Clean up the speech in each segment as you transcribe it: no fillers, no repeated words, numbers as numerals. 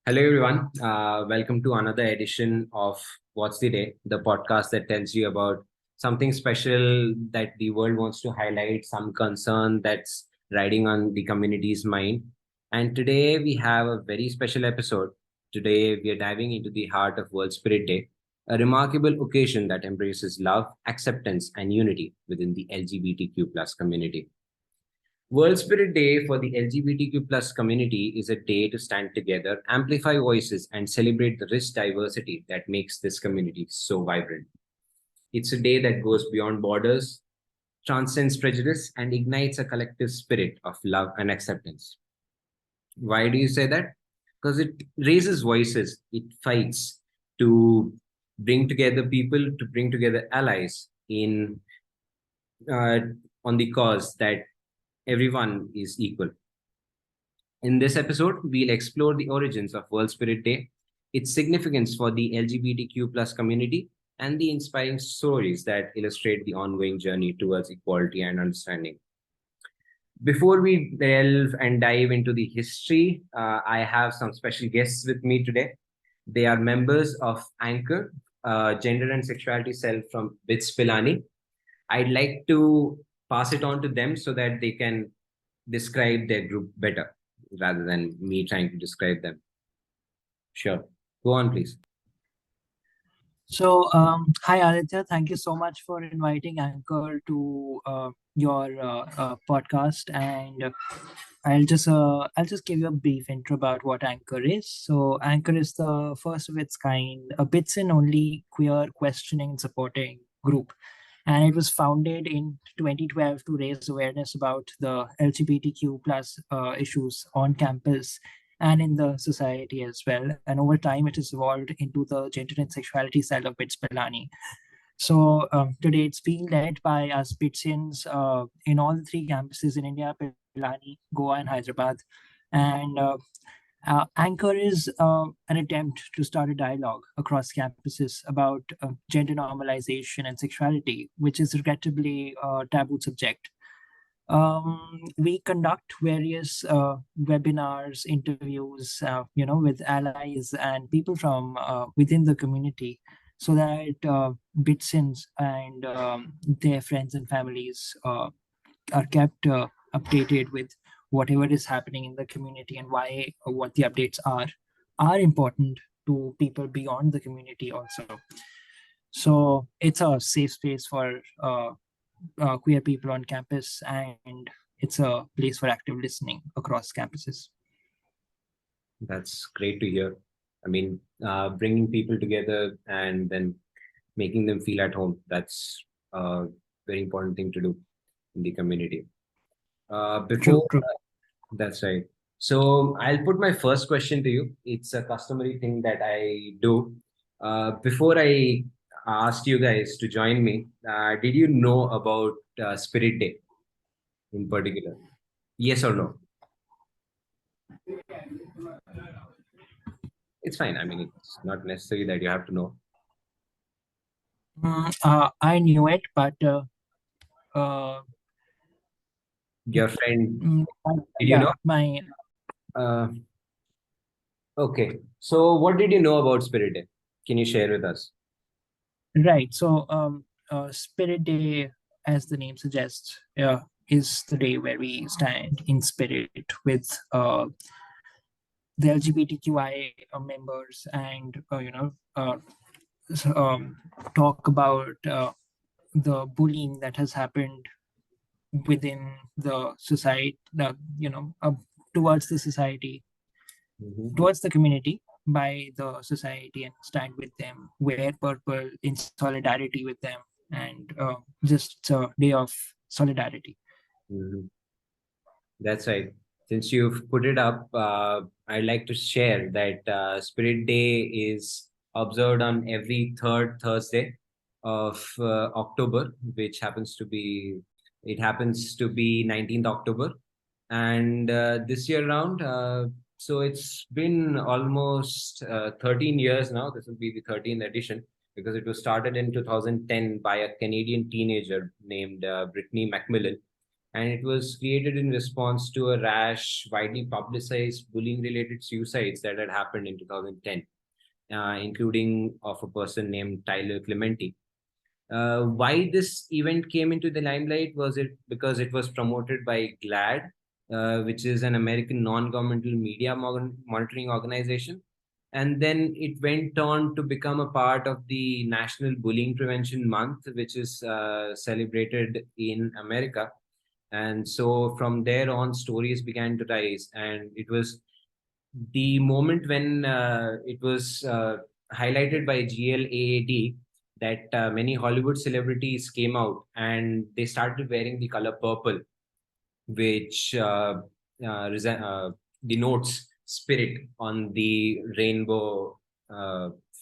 Hello, everyone. Welcome to another edition of What's the Day, the podcast that tells you about something special that the world wants to highlight, some concern that's riding on the community's mind. And today we have a very special episode. Today we are diving into the heart of World Spirit Day, a remarkable occasion that embraces love, acceptance, and unity within the LGBTQ plus community. World Spirit Day for the LGBTQ plus community is a day to stand together, amplify voices, and celebrate the rich diversity that makes this community so vibrant. It's a day that goes beyond borders, transcends prejudice, and ignites a collective spirit of love and acceptance. Why do you say that? Because it raises voices, it fights to bring together people, to bring together allies in uh, on the cause that everyone is equal. In this episode, we'll explore the origins of World Spirit Day, its significance for the LGBTQ plus community, and the inspiring stories that illustrate the ongoing journey towards equality and understanding. Before we delve and dive into the history, I have some special guests with me today. They are members of Anchor, Gender and Sexuality Cell from BITS Pilani. I'd like to pass it on to them so that they can describe their group better rather than me trying to describe them. Sure. Go on, please. Hi Aditya, thank you so much for inviting Anchor to your podcast, and I'll just give you a brief intro about what Anchor is. So, Anchor is the first of its kind, a bits in only queer questioning and supporting group, and it was founded in 2012 to raise awareness about the LGBTQ plus issues on campus and in the society as well. And over time, it has evolved into the gender and sexuality side of BITS Pilani. Today it's being led by us BITSians in all the three campuses in India, Pilani, Goa, and Hyderabad. And Anchor is an attempt to start a dialogue across campuses about gender normalization and sexuality, which is regrettably a taboo subject. We conduct various webinars, interviews, with allies and people from within the community, so that Bitsins and their friends and families are kept updated with whatever is happening in the community and why what the updates are important to people beyond the community also. So it's a safe space for queer people on campus, and it's a place for active listening across campuses. That's great to hear. I mean, bringing people together and then making them feel at home. That's a very important thing to do in the community. True, Before true. That's right. So I'll put my first question to you. It's a customary thing that I do. Before I asked you guys to join me, did you know about Spirit Day in particular? Yes or no? It's fine. I mean, it's not necessary that you have to know. I knew it, but uh, Your friend, mm, did you yeah, know? my Uh, okay. So what did you know about Spirit Day? Can you share with us? right. Spirit Day, as the name suggests, is the day where we stand in spirit with the LGBTQI members, and s- um, talk about the bullying that has happened within the society, towards the society, Mhm. towards the community by the society, and stand with them, wear purple in solidarity with them, and just a day of solidarity. Mhm. That's right. Since you've put it up, I'd like to share that Spirit Day is observed on every third Thursday of October, which happens to be 19th October. And this year around, so it's been almost 13 years now. This will be the 13th edition because it was started in 2010 by a Canadian teenager named Brittany Macmillan, and it was created in response to a rash, widely publicized bullying-related suicides that had happened in 2010, including of a person named Tyler Clementi. Why this event came into the limelight was it because it was promoted by GLAAD, which is an American non-governmental media monitoring organization. And then it went on to become a part of the National Bullying Prevention Month, which is celebrated in America. And so from there on, stories began to rise. And it was the moment when it was highlighted by GLAAD that many Hollywood celebrities came out and they started wearing the color purple, which denotes spirit on the rainbow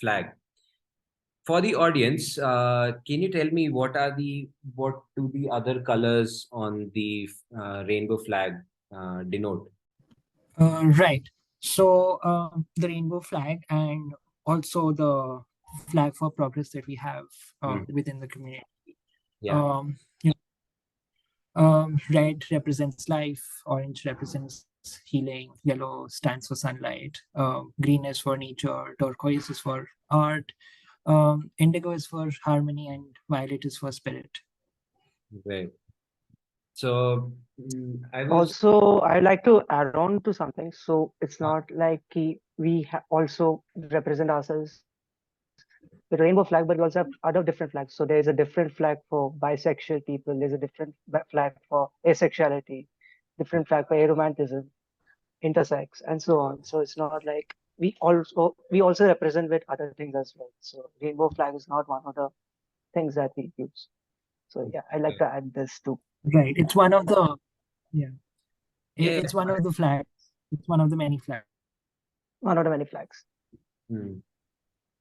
flag. For the audience, can you tell me what do the other colors on the rainbow flag denote? Right. So the rainbow flag and also the flag for progress that we have Mm. within the community. Yeah. You red represents life, orange represents healing, yellow stands for sunlight, green is for nature, turquoise is for art, indigo is for harmony, and violet is for spirit. Right. So I was. Also, I'd like to add on to something. So it's not like we also represent ourselves with a rainbow flag, but we also have other different flags. So there's a different flag for bisexual people. There's a different flag for asexuality, different flag for aromantism, intersex, and so on. So it's not like we also represent with other things as well. So rainbow flag is not one of the things that we use. So yeah, I'd like to add this too. Right. It's one of the yeah. Yeah. It's one of the flags. It's one of the many flags. One of the many flags. Hmm.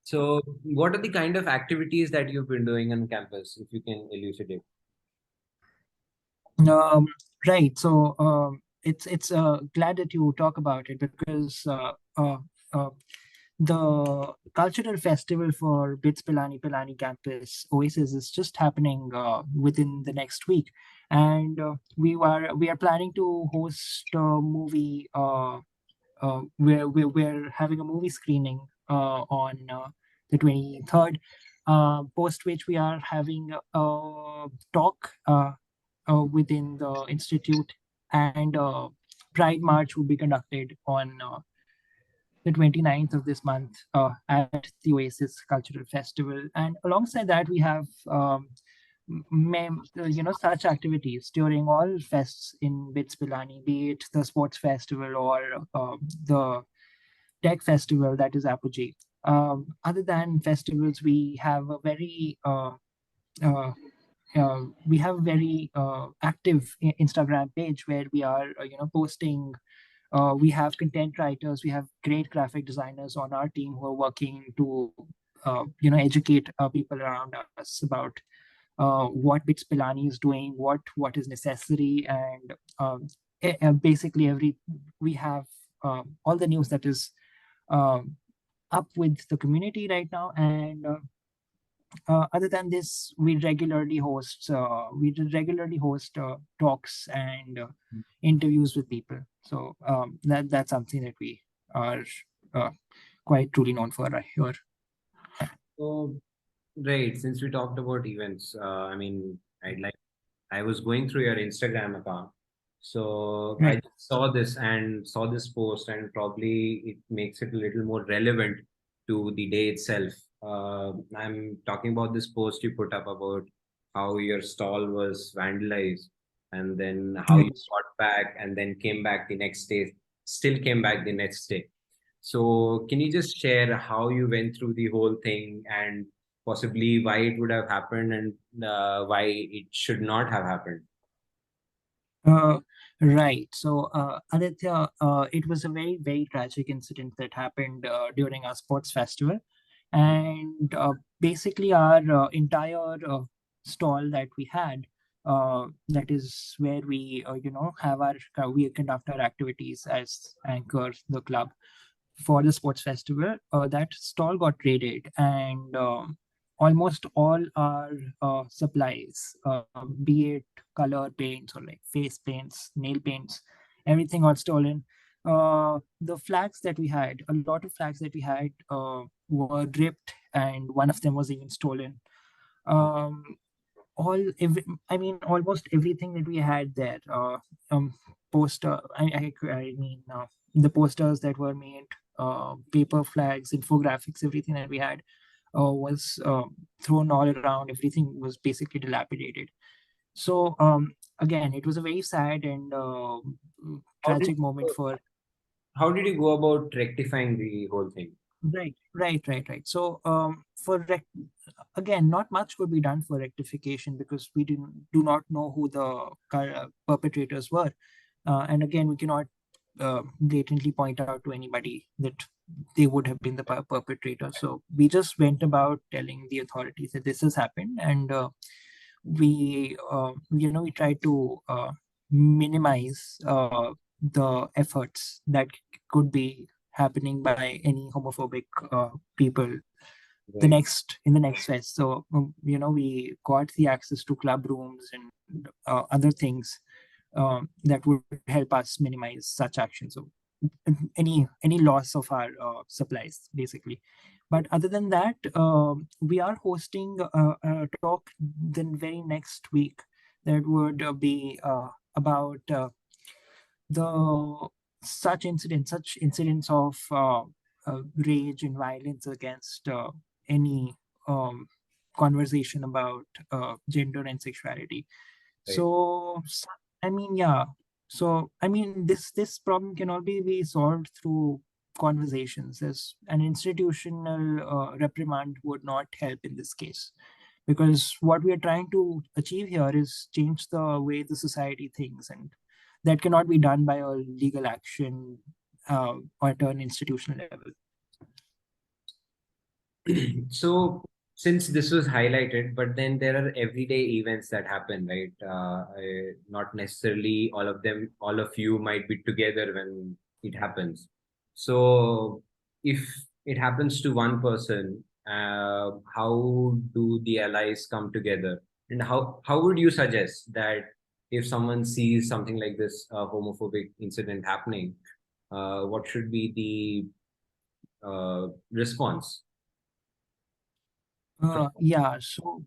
So, what are the kind of activities that you've been doing on campus, if you can elucidate? Um, right. So it's glad that you talk about it because uh, the cultural festival for BITS Pilani campus Oasis is just happening within the next week, and we are planning to host a movie. We're having a movie screening on the 23rd. Post which we are having a talk within the institute, and Pride March will be conducted on the 29th of this month at the Oasis Cultural Festival. And alongside that, we have such activities during all fests in BITS Pilani, be it the sports festival or the tech festival that is Apogee. Other than festivals, we have a very active Instagram page where we are posting. We have content writers, we have great graphic designers on our team who are working to educate people around us about what BITS Pilani is doing, what is necessary, and basically we have all the news that is up with the community right now. And other than this, we regularly host talks and interviews with people. So that's something that we are uh, quite truly known for right here. So, right, since we talked about events, I mean, I was going through your Instagram account. So I Right. saw this and saw this post, and probably it makes it a little more relevant to the day itself. I'm talking about this post you put up about how your stall was vandalized, and then how you Yes. got back and then came back the next day, still came back the next day. So can you just share how you went through the whole thing and possibly why it would have happened and why it should not have happened? Uh, right. So, Aditya, it was a very, very tragic incident that happened during our sports festival. And basically, our entire stall that we had, that is where we, we conduct our activities as anchor the club for the sports festival. That stall got raided, and almost all our supplies, be it color paints or like face paints, nail paints, everything got stolen. The flags that we had, a lot of flags that we had were ripped, and one of them was even stolen. Um, I mean, almost everything that we had there. Poster. I mean, the posters that were made, paper flags, infographics, everything that we had was thrown all around. Everything was basically dilapidated. So again, it was a very sad and How did tragic moment for. how did you go about rectifying the whole thing? Right. So, again, not much could be done for rectification because we do not know who the perpetrators were, and again, we cannot blatantly point out to anybody that they would have been the perpetrator. So we just went about telling the authorities that this has happened, and we tried to minimize the efforts that could be happening by any homophobic people Right. in the next fest. So we got the access to club rooms and other things that would help us minimize such actions. So any loss of our supplies basically. But other than that, we are hosting a talk the very next week that would be about the such incidents of rage and violence against any um, conversation about gender and sexuality. Right. So I mean, yeah. So I mean, this problem can only be solved through conversations. As an institutional reprimand would not help in this case, because what we are trying to achieve here is change the way the society thinks, and that cannot be done by a legal action or at an institutional level. So since this was highlighted, but then there are everyday events that happen, right? Not necessarily all of you might be together when it happens. So if it happens to one person, how do the allies come together? And how would you suggest that if someone sees something like this homophobic incident happening, what should be the response? Yeah, so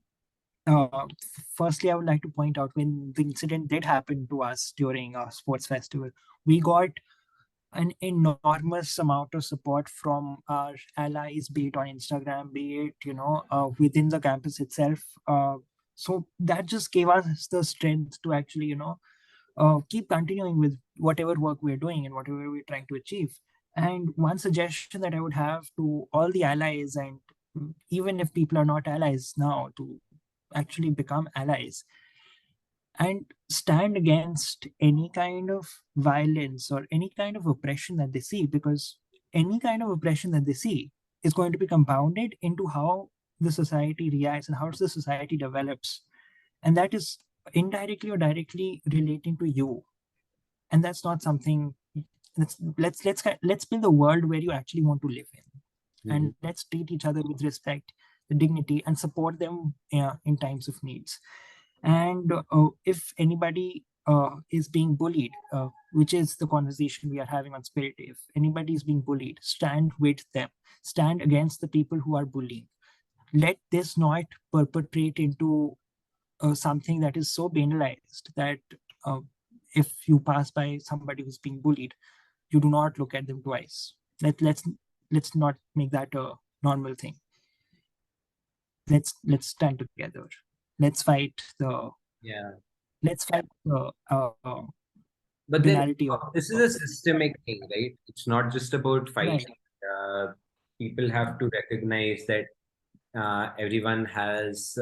firstly, I would like to point out when the incident did happen to us during a sports festival, we got an enormous amount of support from our allies, be it on Instagram, be it within the campus itself. So that just gave us the strength to actually keep continuing with whatever work we're doing and whatever we're trying to achieve. And one suggestion that I would have to all the allies, and even if people are not allies now, to actually become allies and stand against any kind of violence or any kind of oppression that they see, because any kind of oppression that they see is going to be compounded into how the society reacts and how the society develops, and that is indirectly or directly relating to you. And that's not something. Let's build a world where you actually want to live in, Mhm. and let's treat each other with respect, dignity, and support them in times of needs. And if anybody is being bullied, which is the conversation we are having on Spirit, if anybody is being bullied, stand with them, stand against the people who are bullying. Let this not perpetrate into something that is so banalized that uh, if you pass by somebody who's being bullied, you do not look at them twice. Let's not make that a normal thing. Let's stand together. Let's fight the Yeah. let's fight the But then banality of this is a systemic thing, right? It's not just about right. fighting. People have to recognize that everyone has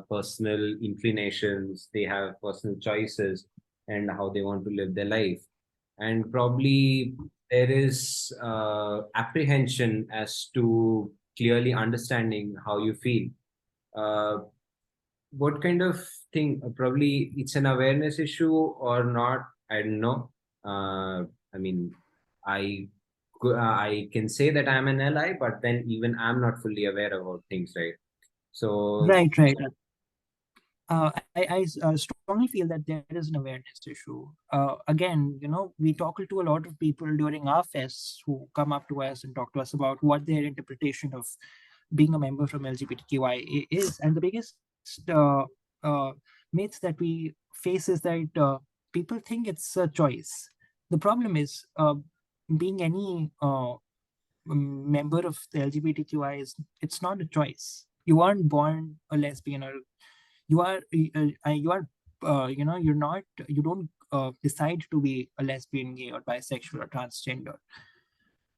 personal inclinations, they have personal choices, and how they want to live their life. And probably there is apprehension as to clearly understanding how you feel. Uh, what kind of thing? Probably it's an awareness issue or not. I don't know. I mean, I I can say that I'm an ally, but then even I'm not fully aware about things, right? So Right. I strongly feel that there is an awareness issue. Again, we talk to a lot of people during our fests who come up to us and talk to us about what their interpretation of being a member from LGBTQI is. And the biggest uh, myth that we face is that people think it's a choice. The problem is being any member of the LGBTQI is it's not a choice. You aren't born a lesbian, or you are you're not, you don't decide to be a lesbian, gay, or bisexual, or transgender.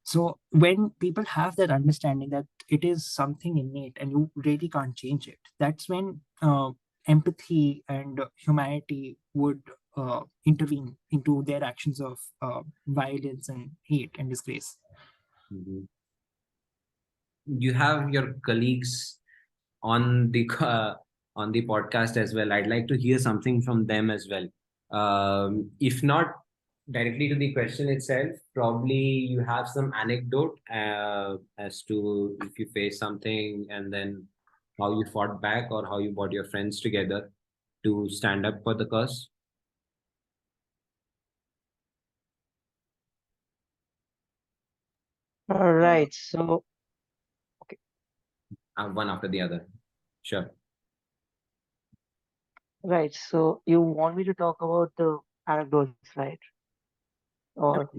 So when people have that understanding that it is something innate and you really can't change it, that's when empathy and humanity would intervene into their actions of violence and hate and disgrace. mhm. You have your colleagues on the on the podcast as well. I'd like to hear something from them as well. If not directly to the question itself, probably you have some anecdote as to if you face something and then how you fought back or how you brought your friends together to stand up for the cause. Right. So, okay. One after the other. Sure. Right. So you want me to talk about the anecdotes, right? Or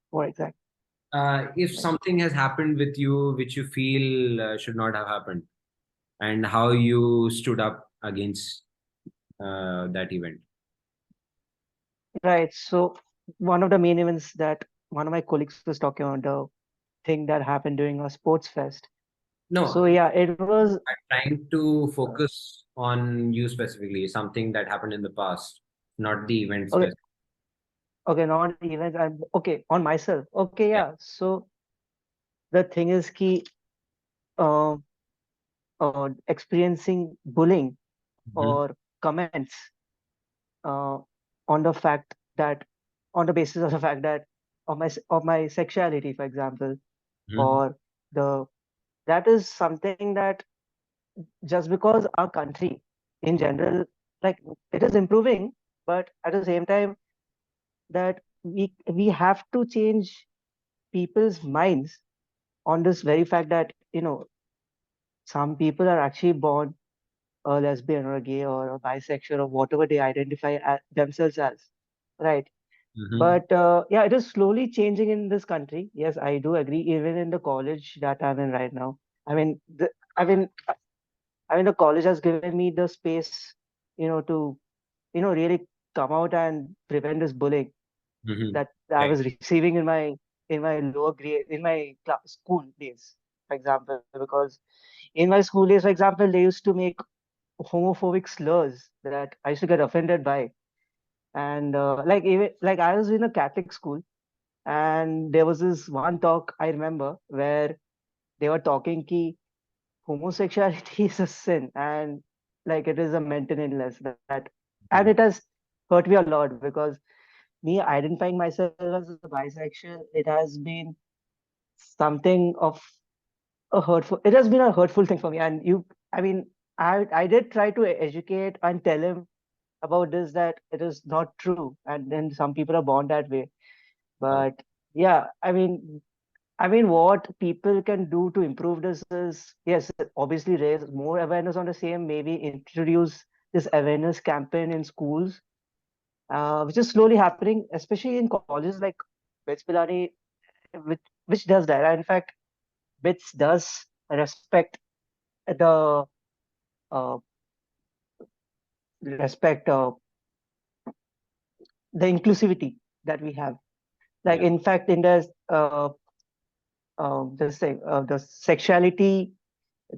what exactly? If Right. something has happened with you which you feel should not have happened, and how you stood up against that event. Right. So one of the main events that one of my colleagues was talking about, the thing that happened during a sports fest. No, So yeah, it was I'm trying to focus on you specifically, something that happened in the past, not the event okay. specific. Okay, not events. I'm okay on myself. Okay, Yeah. yeah. So the thing is, key uh, experiencing bullying Mhm. or comments uh, on the fact that on the basis of the fact that of my sexuality, for example, Mhm. or the that is something that just because our country in general, like it is improving, but at the same time that we have to change people's minds on this very fact that some people are actually born a lesbian or a gay or a bisexual or whatever they identify themselves as, right? Mhm. But yeah, it is slowly changing in this country. Yes, I do agree. Even in the college that I'm in right now, I mean, I mean, the college has given me the space, to really come out and prevent this bullying Mhm. that I Right. was receiving in my lower grade in my school days, for example, because in my school days, for example, they used to make homophobic slurs that I used to get offended by. And like even like I was in a Catholic school, and there was this one talk I remember where they were talking ki homosexuality is a sin and like it is a mental illness that and Mhm. it has hurt me a lot because me identifying myself as a bisexual, it has been something of a hurtful it has been a hurtful thing for me. And I mean, I did try to educate and tell him about this that it is not true and then some people are born that way. Correct. But yeah, I mean what people can do to improve this is, yes, obviously raise more awareness on the same, maybe introduce this awareness campaign in schools, which is slowly happening, especially in colleges like Pilani, which does that. And in fact, BITS does respect the uh, respect the inclusivity that we have. Like Yeah. in fact, in the sexuality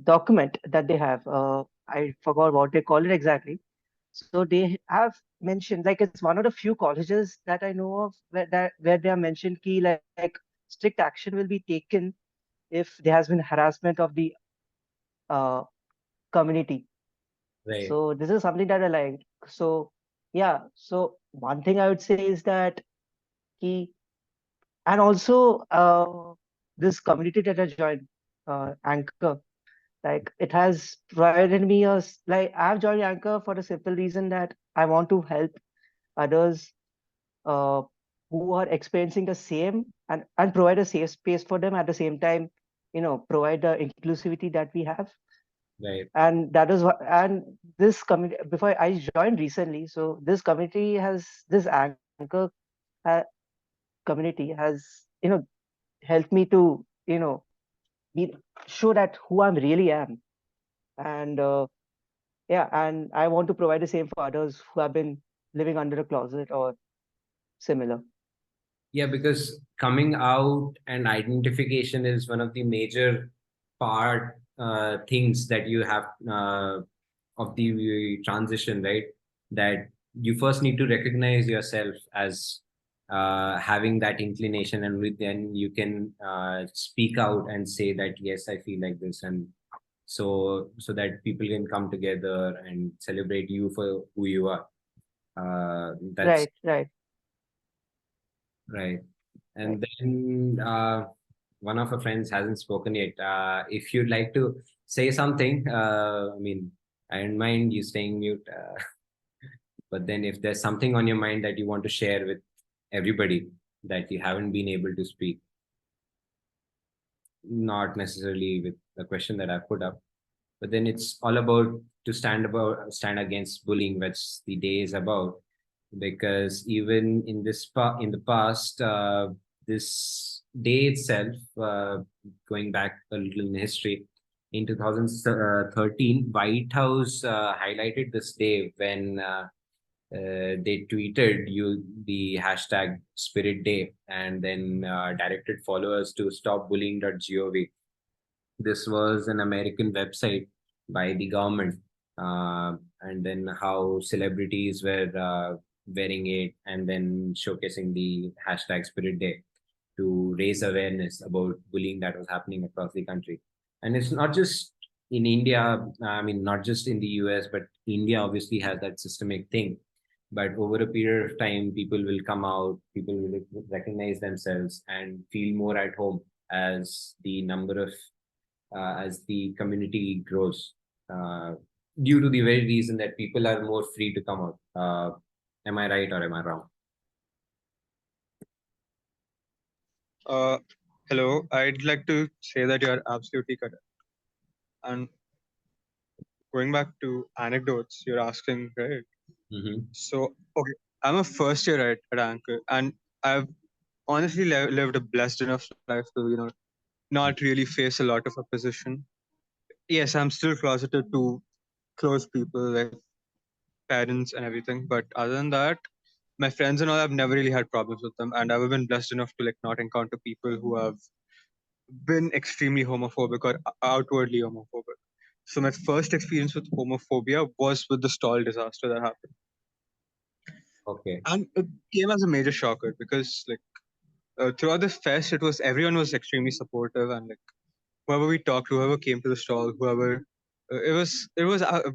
document that they have, I forgot what they call it exactly. So they have mentioned, like it's one of the few colleges that I know of where they have mentioned key like strict action will be taken if there has been harassment of the uh, community. Right. So this is something that I like. So yeah, so one thing I would say is that key, and also this community that I joined, Anchor. Like it has provided me like I've joined Anchor for the simple reason that I want to help others uh, who are experiencing the same, and provide a safe space for them at the same time, provide the inclusivity that we have. Right. And that is what, and this community, before I joined recently, so this community has, this Anchor uh, community has, helped me to, be, show that who I really am. And yeah, and I want to provide the same for others who have been living under a closet or similar. Yeah, because coming out and identification is one of the major things that you have of the transition, right? That you first need to recognize yourself as having that inclination, and then you can speak out and say that yes, I feel like this, and so that people can come together and celebrate you for who you are. That's Right, right. right. Right. And then one of our friends hasn't spoken yet. If you'd like to say something, I mean, I don't mind you staying mute. But then if there's something on your mind that you want to share with everybody that you haven't been able to speak, not necessarily with the question that I put up, but then it's all about to stand against bullying, which the day is about. Because even in in the past, this day itself, going back a little in history, in 2013, White House highlighted this day when they tweeted you the hashtag Spirit Day, and then directed followers to stopbullying.gov. This was an American website by the government, and then how celebrities were wearing it and then showcasing the hashtag Spirit Day to raise awareness about bullying that was happening across the country. And it's not just in India, I mean, not just in the US, but India obviously has that systemic thing. But over a period of time, people will come out, people will recognize themselves and feel more at home as the number of as the community grows, uh, due to the very reason that people are more free to come out. Am I right or am I wrong? Uh, Hello, I'd like to say that you're absolutely correct. And going back to anecdotes, you're asking, right? Mm-hmm. So, okay, I'm a first year at Anchor, and I've honestly lived a blessed enough life to, not really face a lot of opposition. Yes, I'm still closeted to close people like parents and everything, but other than that, my friends and all, I've never really had problems with them, and I've been blessed enough to like not encounter people who have been extremely homophobic or outwardly homophobic. So my first experience with homophobia was with the stall disaster that happened, Okay. and it came as a major shocker because like throughout this fest, it was everyone was extremely supportive, and like whoever we talked to, whoever came to the stall, whoever. It was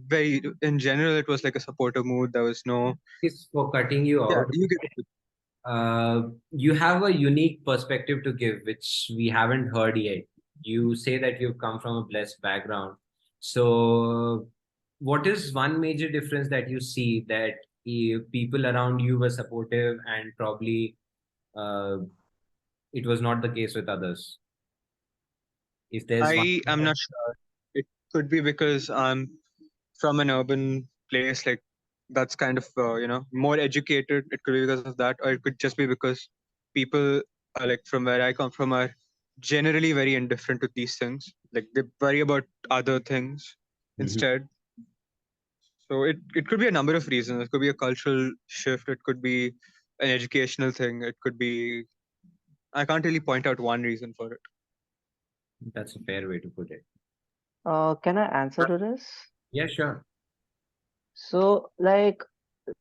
very in general it was like a supportive mood. There was no Thanks for cutting you yeah out. you get it. You have a unique perspective to give, which we haven't heard yet. You say that you've come from a blessed background. So, what is one major difference that you see that people around you were supportive and probably uh, it was not the case with others? If there's one. I am not sure. It could be because I'm from an urban place, like that's kind of more educated. It could be because of that, or it could just be because people are like from where I come from are generally very indifferent to these things. Like they worry about other things Mhm. instead. So it could be a number of reasons. It could be a cultural shift. It could be an educational thing. It could be I can't really point out one reason for it. That's a fair way to put it. Can I answer to this? Yeah, sure. So, like,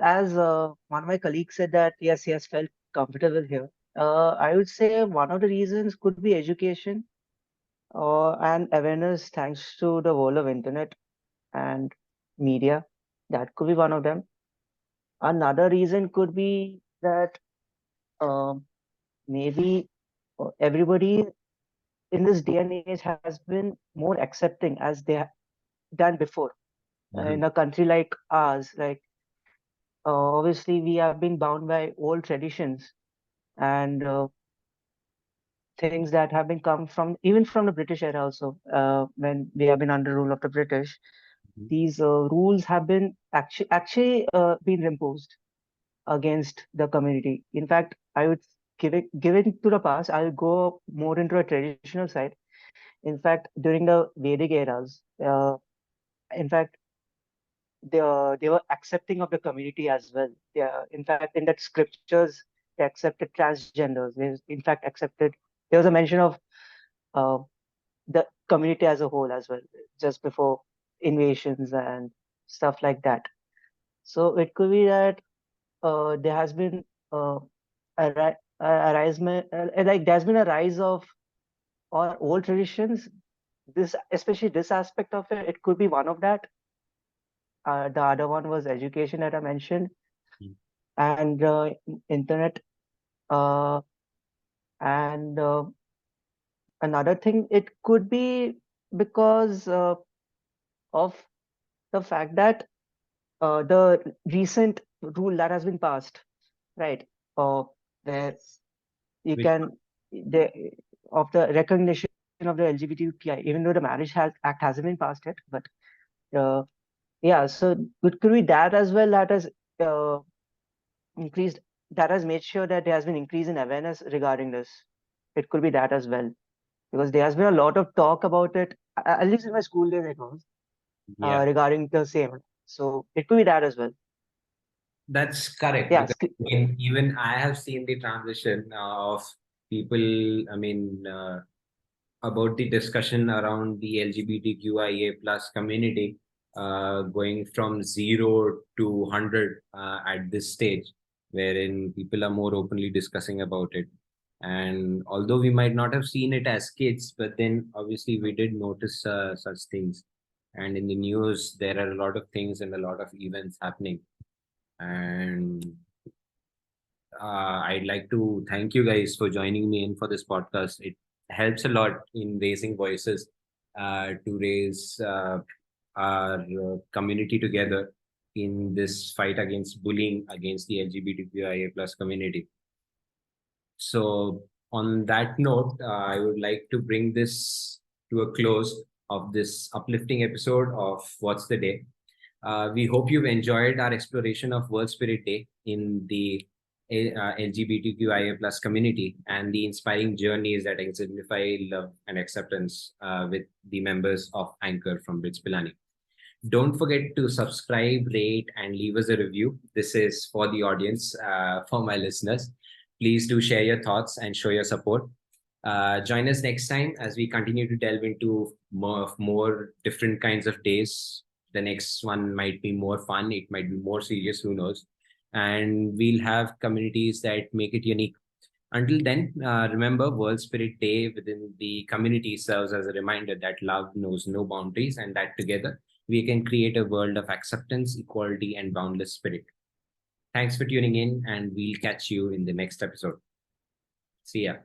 as one of my colleagues said that yes, he has felt comfortable here. I would say one of the reasons could be education and awareness thanks to the world of internet and media. That could be one of them. Another reason could be that um maybe everybody in this day and age has been more accepting as they done before. In a country like ours, like obviously we have been bound by old traditions and things that have been come from even from the British era also. When we have been under rule of the British, these rules have been actually been imposed against the community. In fact, I would give it to the past. I'll go more into a traditional side. In fact, during the Vedic eras, in fact, they were accepting of the community as well. In fact, in that scriptures, they accepted transgenders. They in fact accepted. There was a mention of uh, the community as a whole as well, just before invasions and stuff like that. So it could be that there has been a rise, like there's been a rise of our old traditions. This, especially this aspect of it, it could be one of that. The other one was education that I mentioned, and internet. Uh, and another thing, it could be because of the fact that the recent rule that has been passed, right? Where you Which can the of the recognition of the LGBTQI, even though the Act hasn't been passed yet, but uh, yeah, so it could be that as well that has uh, increased, that has made sure that there has been increase in awareness regarding this. It could be that as well, because there has been a lot of talk about it, at least in my school days it was, yeah, regarding the same. So it could be that as well. that's correct. Yeah, Because even I have seen the transition of people. I mean, about the discussion around the LGBTQIA plus community, going from 0 to 100 at this stage, wherein people are more openly discussing about it. And although we might not have seen it as kids, but then obviously we did notice such things. And in the news, there are a lot of things and a lot of events happening. And I'd like to thank you guys for joining me in for this podcast. It helps a lot in raising voices to raise our community together in this fight against bullying against the LGBTQIA plus community. So, on that note, I would like to bring this to a close of this uplifting episode of What's the Day. We hope you've enjoyed our exploration of World Spirit Day in the LGBTQIA plus community and the inspiring journeys that exemplify love and acceptance with the members of Anchor from Pilani. Don't forget to subscribe, rate, and leave us a review. This is for the audience, for my listeners. Please do share your thoughts and show your support. Join us next time as we continue to delve into more different kinds of days. The next one might be more fun, it might be more serious, who knows. And we'll have communities that make it unique. Until then, remember, World Spirit Day within the community serves as a reminder that love knows no boundaries and that together we can create a world of acceptance, equality, and boundless spirit. Thanks for tuning in, and we'll catch you in the next episode. See ya.